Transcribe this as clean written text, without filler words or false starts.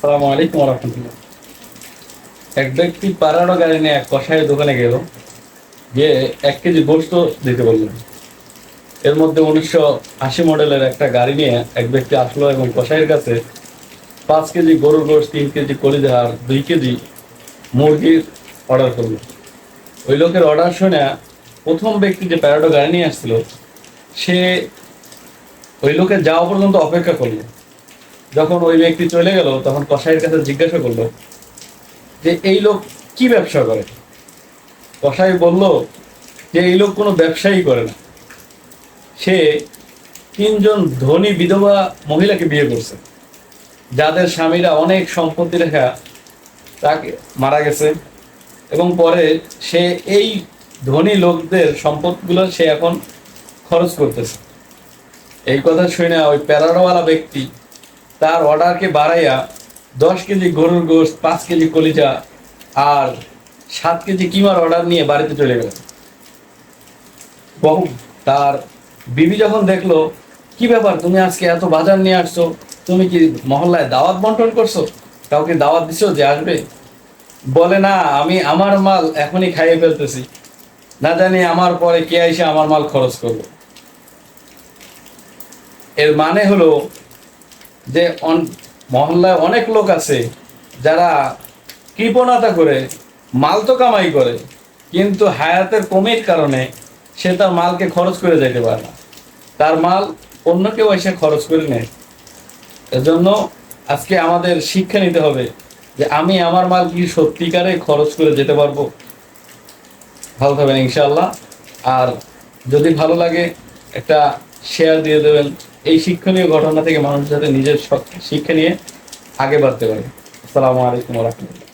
আসসালামু আলাইকুম রহমতুল্লাহ। এক ব্যক্তি পাড়ানো গাড়ি নিয়ে এক কসাইয়ের দোকানে গেল, গিয়ে 1 কেজি গোশত দিতে বললেন। এর মধ্যে 1980 মডেলের একটা গাড়ি নিয়ে এক ব্যক্তি আসলো এবং কসাইয়ের কাছে 5 কেজি গরুর গোশত, 3 কেজি কলিজা আর 2 কেজি মুরগির অর্ডার করলো। ওই লোকের অর্ডার শুনে প্রথম ব্যক্তি যে প্যারাডো গাড়ি নিয়ে আসছিল, সে ওই লোকের যাওয়া পর্যন্ত অপেক্ষা করলো। যখন ওই ব্যক্তি চলে গেল, তখন কসাইয়ের কাছে জিজ্ঞাসা করলো যে এই লোক কি ব্যবসা করে। কসাই বলল যে এই লোক কোনো ব্যবসাই করে না, সে 3জন ধনী বিধবা মহিলাকে বিয়ে করছে, যাদের স্বামীরা অনেক সম্পত্তি রেখা তাকে মারা গেছে, এবং পরে সে এই ধনী লোকদের সম্পদগুলো সে এখন খরচ করতেছে। এই কথা শুনে ওই প্যারাডোওয়ালা ব্যক্তি তার অর্ডারকে বাড়াইয়া 10 কেজি গরুর গোশত, 5 কেজি কলিজা আর 7 কেজি কিমার অর্ডার নিয়ে বাড়িতে চলে গেল। বহু তার বিবি যখন দেখলো, কি ব্যাপার, তুমি আজকে এত বাজার নিয়ে আসছো, তুমি কি মহল্লায় দাওয়াত বন্টন করছো, কাউকে দাওয়াত দিছো যে আসবে? বলে, না, আমি আমার মাল এখনই খাইয়ে ফেলতেছি, না জানি আমার পরে কে এসে আমার মাল খরচ করবে। এর মানে হলো যে মহল্লায় অনেক লোক আছে যারা কৃপণতা করে মাল তো কামাই করে, কিন্তু হায়াতের কমির কারণে সে তার মালকে খরচ করে যেতে পারে না, তার মাল অন্য কেউ এসে খরচ করে নেয়। এজন্য আজকে আমাদের শিক্ষা নিতে হবে যে আমি আমার মাল কি সত্যিকারে খরচ করে যেতে পারবো। ভালো থাকবেন ইনশাআল্লাহ। আর যদি ভালো লাগে একটা শেয়ার দিয়ে দেবেন। এই শিক্ষণীয় ঘটনা থেকে মানুষ যাতে নিজের শিক্ষা নিয়ে আগে বাড়তে পারে। আসসালামু আলাইকুম ওয়া রাহমাতুল্লাহ।